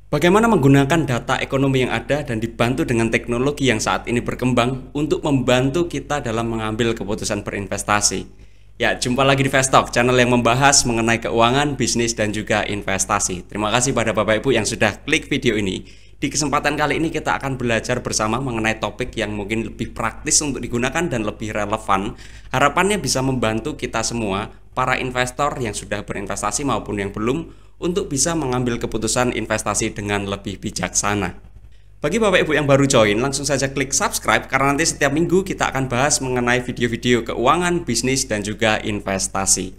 Bagaimana menggunakan data ekonomi yang ada dan dibantu dengan teknologi yang saat ini berkembang untuk membantu kita dalam mengambil keputusan berinvestasi. Ya, jumpa lagi di Vestok, channel yang membahas mengenai keuangan, bisnis, dan juga investasi. Terima kasih pada Bapak Ibu yang sudah klik video ini. Di kesempatan kali ini kita akan belajar bersama mengenai topik yang mungkin lebih praktis untuk digunakan dan lebih relevan. Harapannya bisa membantu kita semua, para investor yang sudah berinvestasi maupun yang belum, untuk bisa mengambil keputusan investasi dengan lebih bijaksana. Bagi Bapak Ibu yang baru join, langsung saja klik subscribe karena nanti setiap minggu kita akan bahas mengenai video-video keuangan, bisnis, dan juga investasi.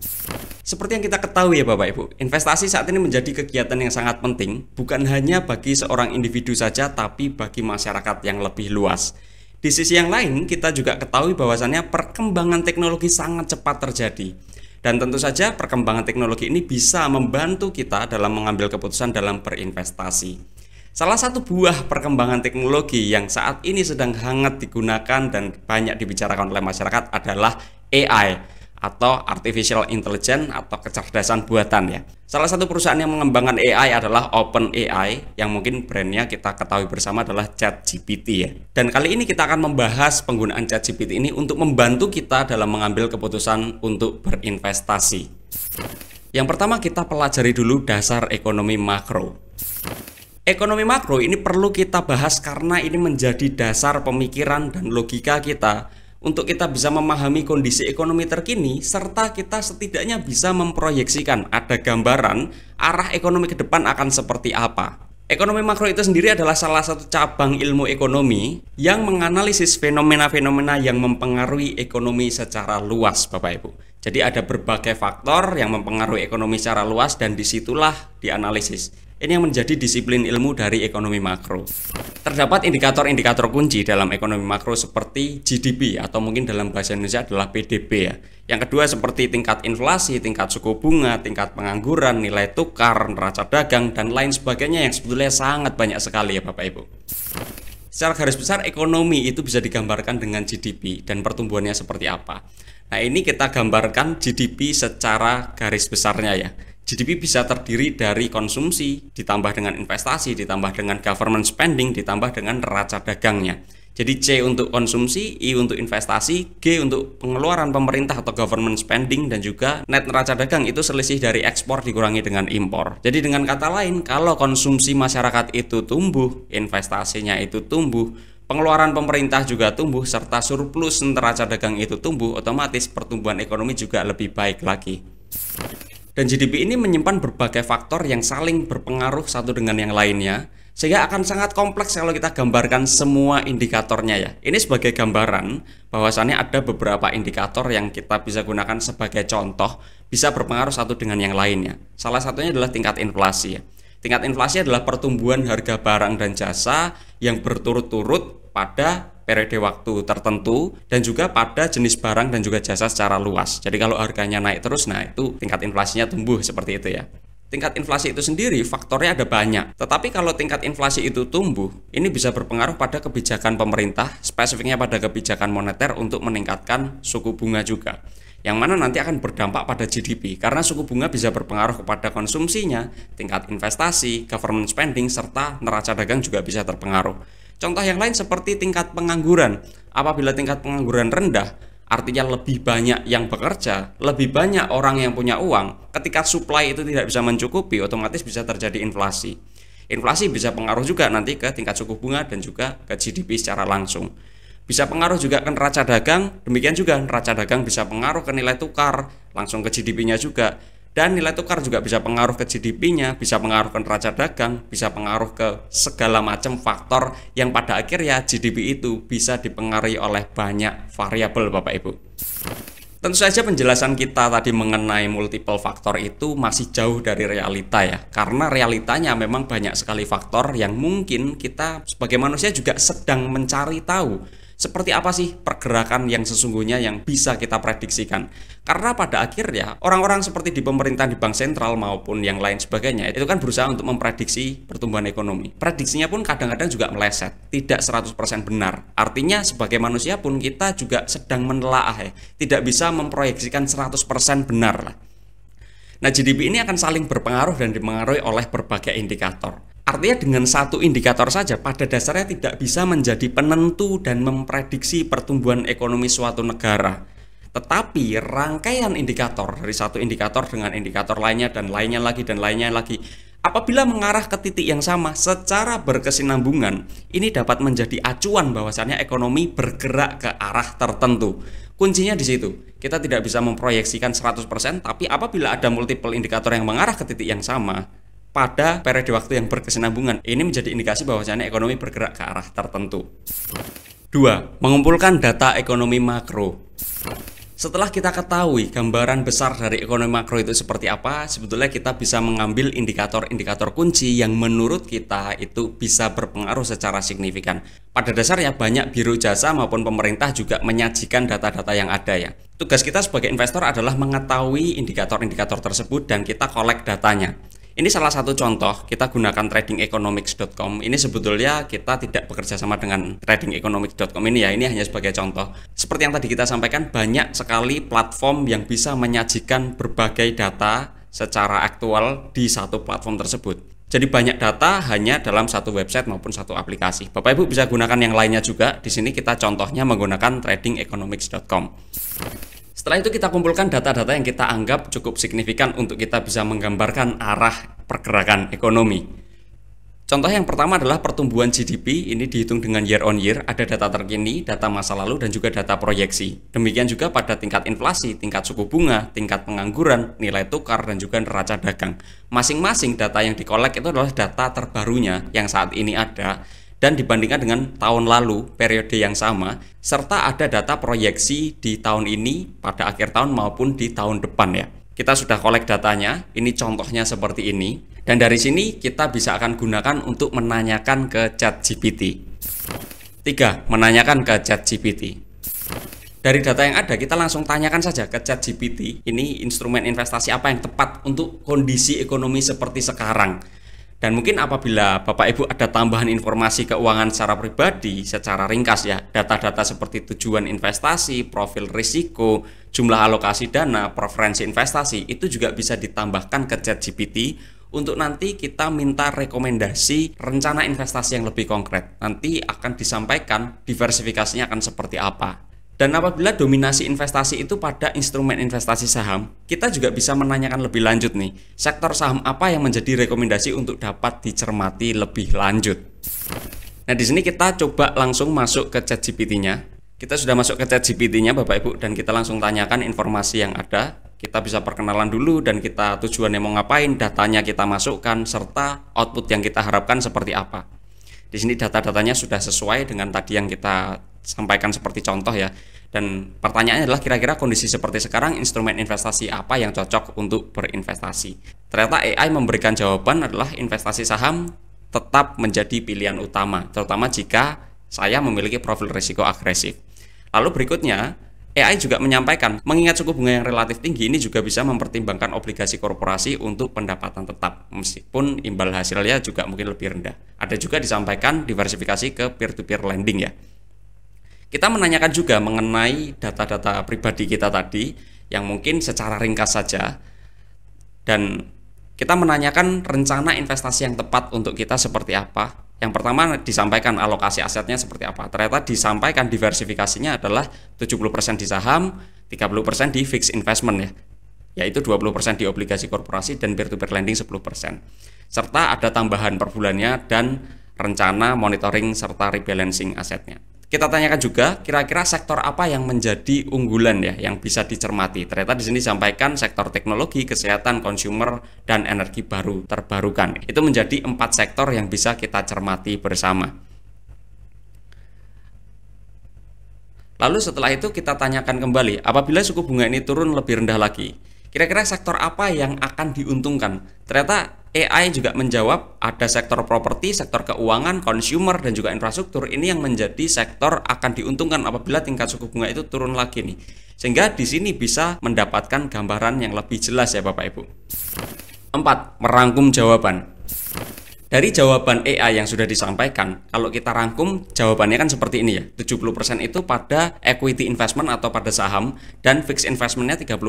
Seperti yang kita ketahui ya Bapak Ibu, investasi saat ini menjadi kegiatan yang sangat penting, bukan hanya bagi seorang individu saja, tapi bagi masyarakat yang lebih luas. Di sisi yang lain, kita juga ketahui bahwasannya perkembangan teknologi sangat cepat terjadi. Dan tentu saja perkembangan teknologi ini bisa membantu kita dalam mengambil keputusan dalam berinvestasi. Salah satu buah perkembangan teknologi yang saat ini sedang hangat digunakan dan banyak dibicarakan oleh masyarakat adalah AI atau Artificial Intelligence atau kecerdasan buatan ya. Salah satu perusahaan yang mengembangkan AI adalah OpenAI yang mungkin brandnya kita ketahui bersama adalah ChatGPT ya. Dan kali ini kita akan membahas penggunaan ChatGPT ini untuk membantu kita dalam mengambil keputusan untuk berinvestasi. Yang pertama kita pelajari dulu dasar ekonomi makro. Ekonomi makro ini perlu kita bahas karena ini menjadi dasar pemikiran dan logika kita untuk kita bisa memahami kondisi ekonomi terkini, serta kita setidaknya bisa memproyeksikan ada gambaran arah ekonomi ke depan akan seperti apa. Ekonomi makro itu sendiri adalah salah satu cabang ilmu ekonomi yang menganalisis fenomena-fenomena yang mempengaruhi ekonomi secara luas, Bapak Ibu. Jadi ada berbagai faktor yang mempengaruhi ekonomi secara luas dan disitulah dianalisis. Ini yang menjadi disiplin ilmu dari ekonomi makro. Terdapat indikator-indikator kunci dalam ekonomi makro seperti GDP atau mungkin dalam bahasa Indonesia adalah PDB ya. Yang kedua seperti tingkat inflasi, tingkat suku bunga, tingkat pengangguran, nilai tukar, neraca dagang, dan lain sebagainya yang sebetulnya sangat banyak sekali ya Bapak Ibu. Secara garis besar ekonomi itu bisa digambarkan dengan GDP dan pertumbuhannya seperti apa. Nah ini kita gambarkan GDP secara garis besarnya ya. GDP bisa terdiri dari konsumsi, ditambah dengan investasi, ditambah dengan government spending, ditambah dengan neraca dagangnya. Jadi C untuk konsumsi, I untuk investasi, G untuk pengeluaran pemerintah atau government spending, dan juga net neraca dagang itu selisih dari ekspor dikurangi dengan impor. Jadi dengan kata lain, kalau konsumsi masyarakat itu tumbuh, investasinya itu tumbuh, pengeluaran pemerintah juga tumbuh, serta surplus neraca dagang itu tumbuh, otomatis pertumbuhan ekonomi juga lebih baik lagi. Dan GDP ini menyimpan berbagai faktor yang saling berpengaruh satu dengan yang lainnya, sehingga akan sangat kompleks kalau kita gambarkan semua indikatornya ya. Ini sebagai gambaran bahwasannya ada beberapa indikator yang kita bisa gunakan sebagai contoh, bisa berpengaruh satu dengan yang lainnya. Salah satunya adalah tingkat inflasi ya. Tingkat inflasi adalah pertumbuhan harga barang dan jasa yang berturut-turut pada periode waktu tertentu dan juga pada jenis barang dan juga jasa secara luas. Jadi kalau harganya naik terus, nah itu tingkat inflasinya tumbuh seperti itu ya. Tingkat inflasi itu sendiri faktornya ada banyak. Tetapi kalau tingkat inflasi itu tumbuh, ini bisa berpengaruh pada kebijakan pemerintah, spesifiknya pada kebijakan moneter untuk meningkatkan suku bunga juga. Yang mana nanti akan berdampak pada GDP karena suku bunga bisa berpengaruh kepada konsumsinya, tingkat investasi, government spending, serta neraca dagang juga bisa terpengaruh. Contoh yang lain seperti tingkat pengangguran. Apabila tingkat pengangguran rendah, artinya lebih banyak yang bekerja, lebih banyak orang yang punya uang. Ketika supply itu tidak bisa mencukupi, otomatis bisa terjadi inflasi. Inflasi bisa pengaruh juga nanti ke tingkat suku bunga dan juga ke GDP secara langsung. Bisa pengaruh juga ke neraca dagang, demikian juga neraca dagang bisa pengaruh ke nilai tukar, langsung ke GDP-nya juga. Dan nilai tukar juga bisa pengaruh ke GDP-nya, bisa pengaruh ke neraca dagang, bisa pengaruh ke segala macam faktor yang pada akhirnya GDP itu bisa dipengaruhi oleh banyak variabel Bapak Ibu. Tentu saja penjelasan kita tadi mengenai multiple faktor itu masih jauh dari realita ya. Karena realitanya memang banyak sekali faktor yang mungkin kita sebagai manusia juga sedang mencari tahu. Seperti apa sih pergerakan yang sesungguhnya yang bisa kita prediksikan? Karena pada akhirnya orang-orang seperti di pemerintah, di bank sentral maupun yang lain sebagainya itu kan berusaha untuk memprediksi pertumbuhan ekonomi. Prediksinya pun kadang-kadang juga meleset, tidak 100% benar. Artinya sebagai manusia pun kita juga sedang menelaah ya, tidak bisa memproyeksikan 100% benar lah. Nah, GDP ini akan saling berpengaruh dan dipengaruhi oleh berbagai indikator. Artinya dengan satu indikator saja pada dasarnya tidak bisa menjadi penentu dan memprediksi pertumbuhan ekonomi suatu negara. Tetapi rangkaian indikator dari satu indikator dengan indikator lainnya dan lainnya lagi dan lainnya lagi, apabila mengarah ke titik yang sama secara berkesinambungan, ini dapat menjadi acuan bahwasannya ekonomi bergerak ke arah tertentu. Kuncinya di situ. Kita tidak bisa memproyeksikan 100%, tapi apabila ada multiple indikator yang mengarah ke titik yang sama pada periode waktu yang berkesinambungan, ini menjadi indikasi bahwasannya ekonomi bergerak ke arah tertentu. 2. Mengumpulkan data ekonomi makro. Setelah kita ketahui gambaran besar dari ekonomi makro itu seperti apa, sebetulnya kita bisa mengambil indikator-indikator kunci yang menurut kita itu bisa berpengaruh secara signifikan. Pada dasarnya banyak biro jasa maupun pemerintah juga menyajikan data-data yang ada ya. Tugas kita sebagai investor adalah mengetahui indikator-indikator tersebut dan kita kolek datanya. Ini salah satu contoh, kita gunakan tradingeconomics.com. Ini sebetulnya kita tidak bekerja sama dengan tradingeconomics.com ini ya, ini hanya sebagai contoh. Seperti yang tadi kita sampaikan, banyak sekali platform yang bisa menyajikan berbagai data secara aktual di satu platform tersebut. Jadi banyak data hanya dalam satu website maupun satu aplikasi. Bapak Ibu bisa gunakan yang lainnya juga. Di sini kita contohnya menggunakan tradingeconomics.com. Setelah itu kita kumpulkan data-data yang kita anggap cukup signifikan untuk kita bisa menggambarkan arah pergerakan ekonomi. Contoh yang pertama adalah pertumbuhan GDP, ini dihitung dengan year on year, ada data terkini, data masa lalu, dan juga data proyeksi. Demikian juga pada tingkat inflasi, tingkat suku bunga, tingkat pengangguran, nilai tukar, dan juga neraca dagang. Masing-masing data yang dikolek itu adalah data terbarunya yang saat ini ada, dan dibandingkan dengan tahun lalu, periode yang sama, serta ada data proyeksi di tahun ini, pada akhir tahun maupun di tahun depan ya. Kita sudah kolek datanya, ini contohnya seperti ini, dan dari sini kita bisa akan gunakan untuk menanyakan ke ChatGPT. 3. Menanyakan ke ChatGPT. Dari data yang ada, kita langsung tanyakan saja ke ChatGPT, ini instrumen investasi apa yang tepat untuk kondisi ekonomi seperti sekarang. Dan mungkin apabila Bapak Ibu ada tambahan informasi keuangan secara pribadi, secara ringkas ya, data-data seperti tujuan investasi, profil risiko, jumlah alokasi dana, preferensi investasi, itu juga bisa ditambahkan ke ChatGPT untuk nanti kita minta rekomendasi rencana investasi yang lebih konkret. Nanti akan disampaikan diversifikasinya akan seperti apa. Dan apabila dominasi investasi itu pada instrumen investasi saham, kita juga bisa menanyakan lebih lanjut nih, sektor saham apa yang menjadi rekomendasi untuk dapat dicermati lebih lanjut. Nah, di sini kita coba langsung masuk ke ChatGPT-nya. Kita sudah masuk ke ChatGPT-nya Bapak Ibu, dan kita langsung tanyakan informasi yang ada. Kita bisa perkenalan dulu dan kita tujuannya mau ngapain, datanya kita masukkan, serta output yang kita harapkan seperti apa. Di sini data-datanya sudah sesuai dengan tadi yang kita sampaikan seperti contoh ya. Dan pertanyaannya adalah kira-kira kondisi seperti sekarang instrumen investasi apa yang cocok untuk berinvestasi. Ternyata AI memberikan jawaban adalah investasi saham tetap menjadi pilihan utama, terutama jika saya memiliki profil risiko agresif. Lalu berikutnya, AI juga menyampaikan, mengingat suku bunga yang relatif tinggi ini juga bisa mempertimbangkan obligasi korporasi untuk pendapatan tetap, meskipun imbal hasilnya juga mungkin lebih rendah. Ada juga disampaikan diversifikasi ke peer-to-peer lending ya. Kita menanyakan juga mengenai data-data pribadi kita tadi yang mungkin secara ringkas saja, dan kita menanyakan rencana investasi yang tepat untuk kita seperti apa. Yang pertama disampaikan alokasi asetnya seperti apa. Ternyata disampaikan diversifikasinya adalah 70% di saham, 30% di fixed investment ya, yaitu 20% di obligasi korporasi dan peer-to-peer lending 10%. Serta ada tambahan per bulannya dan rencana monitoring serta rebalancing asetnya. Kita tanyakan juga kira-kira sektor apa yang menjadi unggulan ya yang bisa dicermati. Ternyata di sini disampaikan sektor teknologi, kesehatan, consumer, dan energi baru terbarukan. Itu menjadi 4 sektor yang bisa kita cermati bersama. Lalu setelah itu kita tanyakan kembali, apabila suku bunga ini turun lebih rendah lagi, kira-kira sektor apa yang akan diuntungkan? Ternyata AI juga menjawab ada sektor properti, sektor keuangan, consumer, dan juga infrastruktur. Ini yang menjadi sektor akan diuntungkan apabila tingkat suku bunga itu turun lagi nih. Sehingga di sini bisa mendapatkan gambaran yang lebih jelas ya Bapak Ibu. 4. Merangkum jawaban. Dari jawaban AI yang sudah disampaikan, kalau kita rangkum jawabannya kan seperti ini ya. 70% itu pada equity investment atau pada saham dan fixed investmentnya 30%.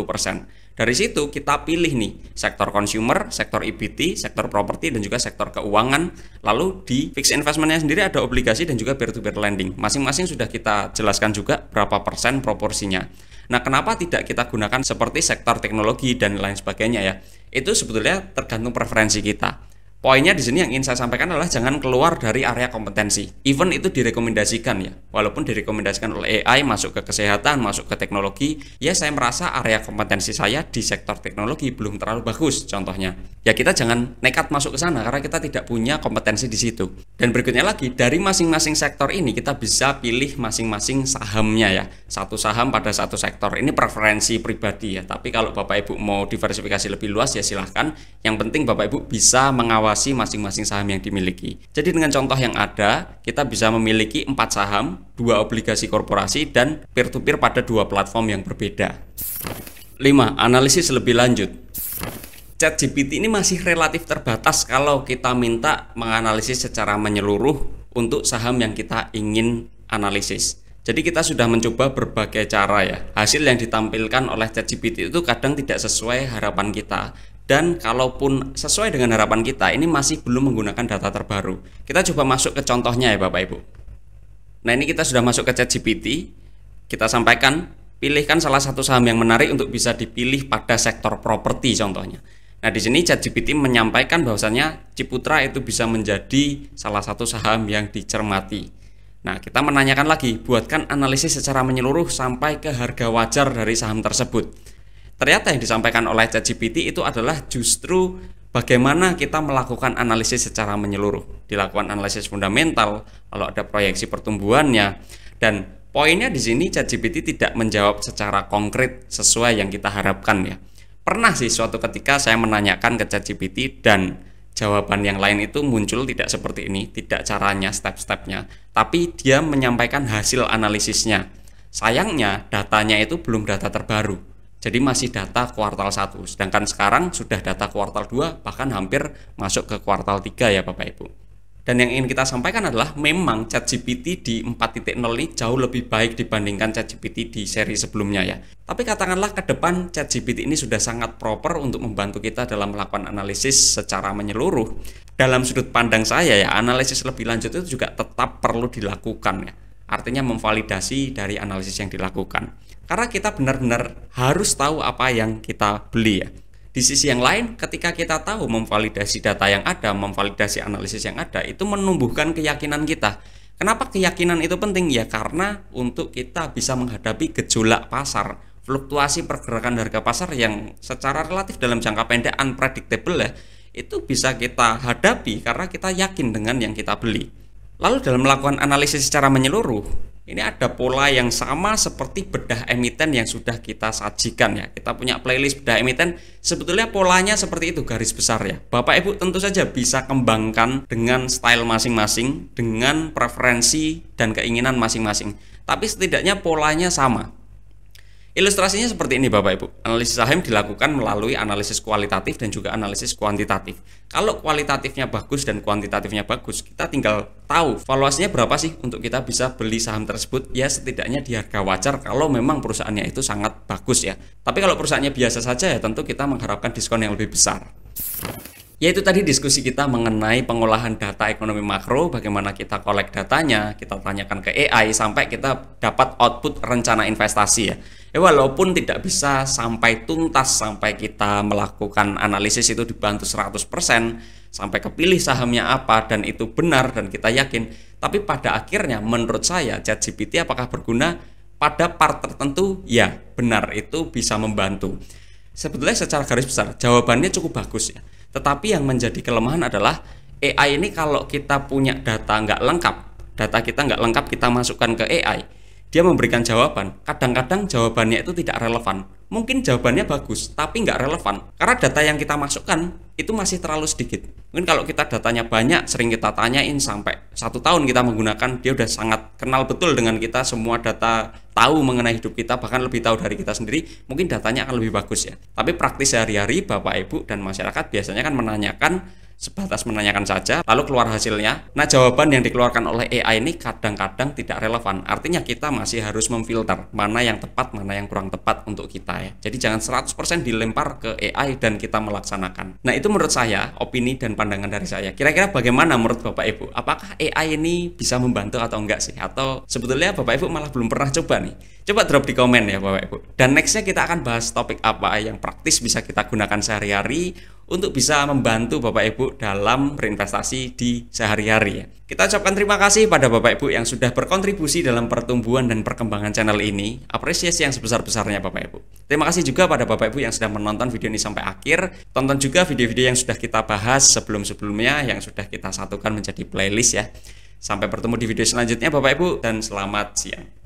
Dari situ kita pilih nih sektor consumer, sektor EBT, sektor properti dan juga sektor keuangan. Lalu di fixed investmentnya sendiri ada obligasi dan juga peer-to-peer lending. Masing-masing sudah kita jelaskan juga berapa persen proporsinya. Nah, kenapa tidak kita gunakan seperti sektor teknologi dan lain sebagainya ya? Itu sebetulnya tergantung preferensi kita. Poinnya di sini yang ingin saya sampaikan adalah jangan keluar dari area kompetensi. Even itu direkomendasikan ya. Walaupun direkomendasikan oleh AI masuk ke kesehatan, masuk ke teknologi, ya saya merasa area kompetensi saya di sektor teknologi belum terlalu bagus contohnya. Ya kita jangan nekat masuk ke sana karena kita tidak punya kompetensi di situ. Dan berikutnya lagi, dari masing-masing sektor ini kita bisa pilih masing-masing sahamnya ya. Satu saham pada satu sektor. Ini preferensi pribadi ya. Tapi kalau Bapak Ibu mau diversifikasi lebih luas ya silahkan. Yang penting Bapak Ibu bisa mengawasi masing-masing saham yang dimiliki. Jadi dengan contoh yang ada, kita bisa memiliki 4 saham, 2 obligasi korporasi, dan peer-to-peer pada 2 platform yang berbeda. 5. Analisis lebih lanjut. ChatGPT ini masih relatif terbatas kalau kita minta menganalisis secara menyeluruh untuk saham yang kita ingin analisis. Jadi kita sudah mencoba berbagai cara ya. Hasil yang ditampilkan oleh ChatGPT itu kadang tidak sesuai harapan kita. Dan kalaupun sesuai dengan harapan kita, ini masih belum menggunakan data terbaru. Kita coba masuk ke contohnya ya Bapak Ibu. Nah ini kita sudah masuk ke ChatGPT. Kita sampaikan, pilihkan salah satu saham yang menarik untuk bisa dipilih pada sektor properti contohnya. Nah di sini ChatGPT menyampaikan bahwasanya Ciputra itu bisa menjadi salah satu saham yang dicermati. Nah kita menanyakan lagi, buatkan analisis secara menyeluruh sampai ke harga wajar dari saham tersebut. Ternyata yang disampaikan oleh ChatGPT itu adalah justru bagaimana kita melakukan analisis secara menyeluruh. Dilakukan analisis fundamental, lalu ada proyeksi pertumbuhannya, dan poinnya di sini ChatGPT tidak menjawab secara konkret sesuai yang kita harapkan ya. Pernah sih suatu ketika saya menanyakan ke ChatGPT dan jawaban yang lain itu muncul tidak seperti ini, tidak caranya, step-stepnya, tapi dia menyampaikan hasil analisisnya. Sayangnya datanya itu belum data terbaru. Jadi masih data kuartal 1, sedangkan sekarang sudah data kuartal 2, bahkan hampir masuk ke kuartal 3 ya Bapak Ibu. Dan yang ingin kita sampaikan adalah memang ChatGPT di 4.0 ini jauh lebih baik dibandingkan ChatGPT di seri sebelumnya ya. Tapi katakanlah ke depan ChatGPT ini sudah sangat proper untuk membantu kita dalam melakukan analisis secara menyeluruh. Dalam sudut pandang saya ya, analisis lebih lanjut itu juga tetap perlu dilakukan ya. Artinya memvalidasi dari analisis yang dilakukan. Karena kita benar-benar harus tahu apa yang kita beli ya. Di sisi yang lain, ketika kita tahu memvalidasi data yang ada, memvalidasi analisis yang ada, itu menumbuhkan keyakinan kita. Kenapa keyakinan itu penting? Ya karena untuk kita bisa menghadapi gejolak pasar, fluktuasi pergerakan harga pasar yang secara relatif dalam jangka pendek unpredictable ya, itu bisa kita hadapi karena kita yakin dengan yang kita beli. Lalu dalam melakukan analisis secara menyeluruh, ini ada pola yang sama seperti bedah emiten yang sudah kita sajikan ya. Kita punya playlist bedah emiten, sebetulnya polanya seperti itu garis besar ya. Bapak Ibu tentu saja bisa kembangkan dengan style masing-masing, dengan preferensi dan keinginan masing-masing. Tapi setidaknya polanya sama. Ilustrasinya seperti ini Bapak Ibu. Analisis saham dilakukan melalui analisis kualitatif dan juga analisis kuantitatif. Kalau kualitatifnya bagus dan kuantitatifnya bagus, kita tinggal tahu valuasinya berapa sih untuk kita bisa beli saham tersebut. Ya setidaknya di harga wajar kalau memang perusahaannya itu sangat bagus ya. Tapi kalau perusahaannya biasa saja ya tentu kita mengharapkan diskon yang lebih besar. Yaitu tadi diskusi kita mengenai pengolahan data ekonomi makro, bagaimana kita collect datanya, kita tanyakan ke AI sampai kita dapat output rencana investasi ya. Walaupun tidak bisa sampai tuntas, sampai kita melakukan analisis itu dibantu 100%, sampai kepilih sahamnya apa dan itu benar dan kita yakin. Tapi pada akhirnya menurut saya ChatGPT apakah berguna pada part tertentu? Ya, benar itu bisa membantu. Sebetulnya secara garis besar jawabannya cukup bagus ya. Tetapi yang menjadi kelemahan adalah AI ini kalau kita punya data nggak lengkap, data kita nggak lengkap kita masukkan ke AI, dia memberikan jawaban, kadang-kadang jawabannya itu tidak relevan. Mungkin jawabannya bagus, tapi nggak relevan. Karena data yang kita masukkan itu masih terlalu sedikit. Mungkin kalau kita datanya banyak, sering kita tanyain sampai 1 tahun kita menggunakan, dia udah sangat kenal betul dengan kita, semua data tahu mengenai hidup kita, bahkan lebih tahu dari kita sendiri, mungkin datanya akan lebih bagus ya. Tapi praktis sehari-hari Bapak Ibu dan masyarakat biasanya kan menanyakan sebatas menanyakan saja, lalu keluar hasilnya. Nah, jawaban yang dikeluarkan oleh AI ini kadang-kadang tidak relevan. Artinya kita masih harus memfilter mana yang tepat, mana yang kurang tepat untuk kita ya. Jadi jangan 100% dilempar ke AI dan kita melaksanakan. Nah, itu menurut saya, opini dan pandangan dari saya. Kira-kira bagaimana menurut Bapak Ibu? Apakah AI ini bisa membantu atau enggak sih? Atau sebetulnya Bapak Ibu malah belum pernah coba nih? Coba drop di komen ya Bapak Ibu. Dan nextnya kita akan bahas topik apa yang praktis bisa kita gunakan sehari-hari untuk bisa membantu Bapak Ibu dalam berinvestasi di sehari-hari ya. Kita ucapkan terima kasih pada Bapak Ibu yang sudah berkontribusi dalam pertumbuhan dan perkembangan channel ini. Apresiasi yang sebesar-besarnya Bapak Ibu. Terima kasih juga pada Bapak Ibu yang sudah menonton video ini sampai akhir. Tonton juga video-video yang sudah kita bahas sebelum-sebelumnya yang sudah kita satukan menjadi playlist ya. Sampai bertemu di video selanjutnya Bapak Ibu dan selamat siang.